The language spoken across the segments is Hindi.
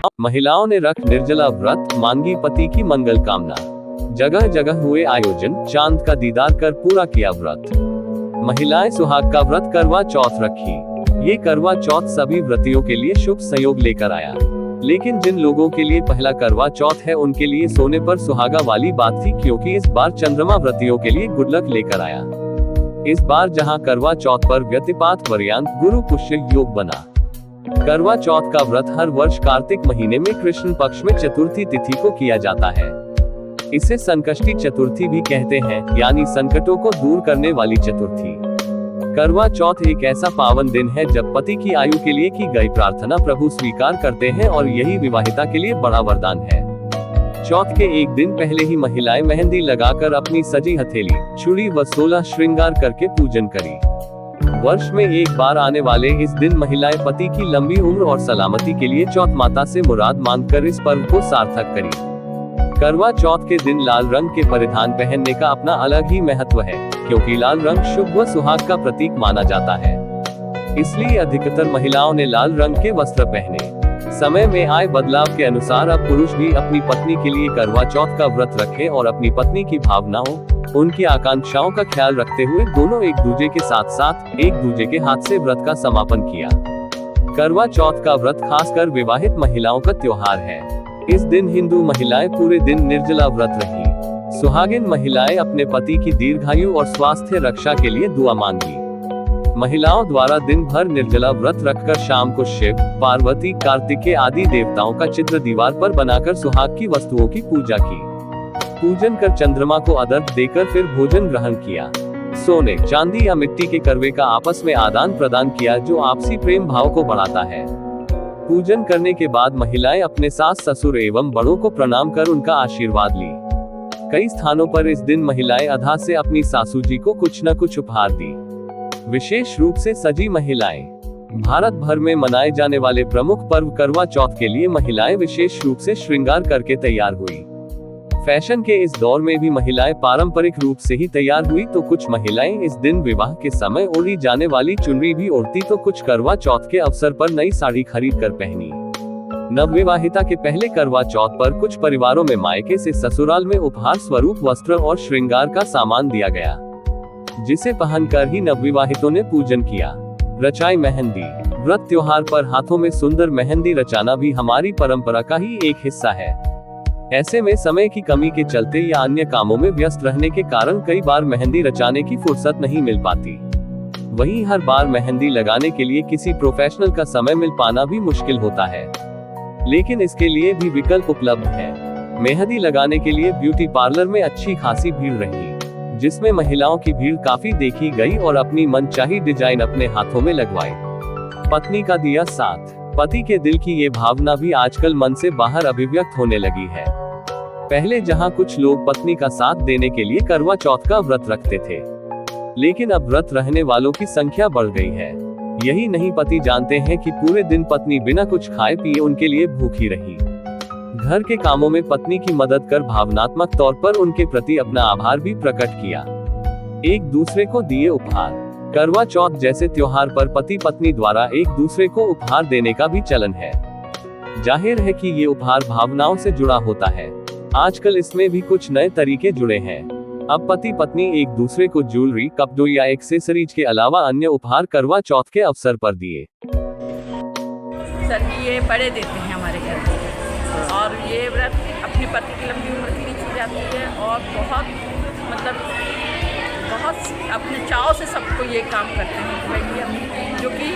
महिलाओं ने रख निर्जला व्रत, मांगी पति की मंगल कामना। जगह जगह हुए आयोजन, चांद का दीदार कर पूरा किया व्रत। महिलाएं सुहाग का व्रत करवा चौथ रखी। ये करवा चौथ सभी व्रतियों के लिए शुभ संयोग लेकर आया। लेकिन जिन लोगों के लिए पहला करवा चौथ है उनके लिए सोने पर सुहागा वाली बात थी, क्योंकि इस बार चंद्रमा व्रतियों के लिए गुड लक लेकर आया। इस बार जहां करवा चौथ पर व्यतिपात वरियांत गुरु पुष्य योग बना। करवा चौथ का व्रत हर वर्ष कार्तिक महीने में कृष्ण पक्ष में चतुर्थी तिथि को किया जाता है। इसे संकष्टी चतुर्थी भी कहते हैं, यानी संकटों को दूर करने वाली चतुर्थी। करवा चौथ एक ऐसा पावन दिन है जब पति की आयु के लिए की गई प्रार्थना प्रभु स्वीकार करते हैं और यही विवाहिता के लिए बड़ा वरदान है। चौथ के एक दिन पहले ही महिलाएं मेहंदी लगाकर अपनी सजी हथेली, चूड़ी व 16 श्रृंगार करके पूजन करी। वर्ष में एक बार आने वाले इस दिन महिलाएं पति की लंबी उम्र और सलामती के लिए चौथ माता से मुराद मांगकर इस पर्व को सार्थक करी। करवा चौथ के दिन लाल रंग के परिधान पहनने का अपना अलग ही महत्व है, क्योंकि लाल रंग शुभ व सुहाग का प्रतीक माना जाता है। इसलिए अधिकतर महिलाओं ने लाल रंग के वस्त्र पहने। समय में आए बदलाव के अनुसार अब पुरुष भी अपनी पत्नी के लिए करवा चौथ का व्रत रखें और अपनी पत्नी की भावनाओं, उनकी आकांक्षाओं का ख्याल रखते हुए दोनों एक दूजे के साथ साथ एक दूजे के हाथ से व्रत का समापन किया। करवा चौथ का व्रत खासकर विवाहित महिलाओं का त्योहार है। इस दिन हिंदू महिलाएं पूरे दिन निर्जला व्रत रही। सुहागिन महिलाएं अपने पति की दीर्घायु और स्वास्थ्य रक्षा के लिए दुआ मांगी। महिलाओं द्वारा दिन भर निर्जला व्रत रखकर शाम को शिव, पार्वती, कार्तिकेय आदि देवताओं का चित्र दीवार पर बनाकर सुहाग की वस्तुओं की पूजा की। पूजन कर चंद्रमा को अर्घ्य देकर फिर भोजन ग्रहण किया। सोने, चांदी या मिट्टी के करवे का आपस में आदान प्रदान किया, जो आपसी प्रेम भाव को बढ़ाता है। पूजन करने के बाद महिलाएं अपने सास ससुर एवं बड़ों को प्रणाम कर उनका आशीर्वाद ली। कई स्थानों पर इस दिन महिलाएं अधा से अपनी सासू जी को कुछ न कुछ उपहार दी। विशेष रूप से सजी महिलाएं। भारत भर में मनाए जाने वाले प्रमुख पर्व करवा चौथ के लिए महिलाएं विशेष रूप से श्रृंगार करके तैयार हुई। फैशन के इस दौर में भी महिलाएं पारंपरिक रूप से ही तैयार हुई, तो कुछ महिलाएं इस दिन विवाह के समय ओढ़ी जाने वाली चुनरी भी ओढ़ती, तो कुछ करवा चौथ के अवसर पर नई साड़ी खरीद कर पहनी। नवविवाहिता के पहले करवा चौथ पर कुछ परिवारों में मायके से ससुराल में उपहार स्वरूप वस्त्र और श्रृंगार का सामान दिया गया, जिसे पहनकर ही नवविवाहितों ने पूजन किया। रचाई मेहंदी। व्रत त्योहार पर हाथों में सुंदर मेहंदी रचाना भी हमारी परंपरा का ही एक हिस्सा है। ऐसे में समय की कमी के चलते या अन्य कामों में व्यस्त रहने के कारण कई बार मेहंदी रचाने की फुर्सत नहीं मिल पाती। वहीं हर बार मेहंदी लगाने के लिए किसी प्रोफेशनल का समय मिल पाना भी मुश्किल होता है, लेकिन इसके लिए भी विकल्प उपलब्ध है। मेहंदी लगाने के लिए ब्यूटी पार्लर में अच्छी खासी भीड़ रही, जिसमें महिलाओं की भीड़ काफी देखी गई और अपनी मनचाही डिजाइन अपने हाथों में लगवाई। पत्नी का दिया साथ। पति के दिल की ये भावना भी आजकल मन से बाहर अभिव्यक्त होने लगी है। पहले जहां कुछ लोग पत्नी का साथ देने के लिए करवा चौथ का व्रत रखते थे, लेकिन अब व्रत रहने वालों की संख्या बढ़ गई है। यही नहीं, पति जानते हैं कि पूरे दिन पत्नी बिना कुछ खाए पिए उनके लिए भूखी रही। घर के कामों में पत्नी की मदद कर भावनात्मक तौर पर उनके प्रति अपना आभार भी प्रकट किया। एक दूसरे को दिए उपहार। करवा चौथ जैसे त्योहार पर पति पत्नी द्वारा एक दूसरे को उपहार देने का भी चलन है। जाहिर है कि ये उपहार भावनाओं से जुड़ा होता है। आजकल इसमें भी कुछ नए तरीके जुड़े हैं। अब पति पत्नी एक दूसरे को ज्वेलरी, कपड़े या एक्सेसरीज के अलावा अन्य उपहार करवा चौथ के अवसर पर दिए। सर ये बड़े देते हैं हमारे घर में, और ये व्रत अपने पति की लंबी उम्र के लिए की जाती है, और बहुत अपने चाव से सबको ये काम करते हैं कि भाई हम, जो कि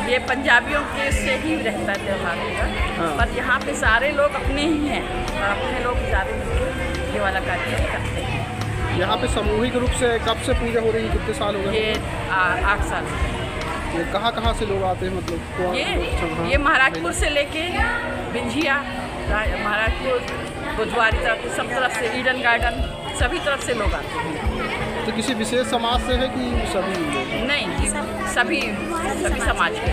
ये पंजाबियों के से ही रहता है त्योहार का। पर यहाँ पे सारे लोग अपने ही हैं और अपने लोग ज़्यादा मिलकर ये वाला कार्यक्रम करते हैं। यहाँ पे सामूहिक रूप से कब से पूजा हो रही है, कितने साल हो गए? ये 8 साल। ये कहाँ से लोग आते हैं, मतलब ये महाराजपुर से लेके बिंझिया, महाराजपुर, बुधवारी तरफ, सब तरफ से, ईडन गार्डन, सभी तरफ से लोग आते हैं। तो किसी विशेष समाज से है कि सभी लोग? नहीं, सभी समाज के,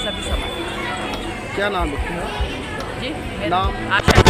सभी समाज। क्या नाम लिखते हैं जी? नाम? आशा।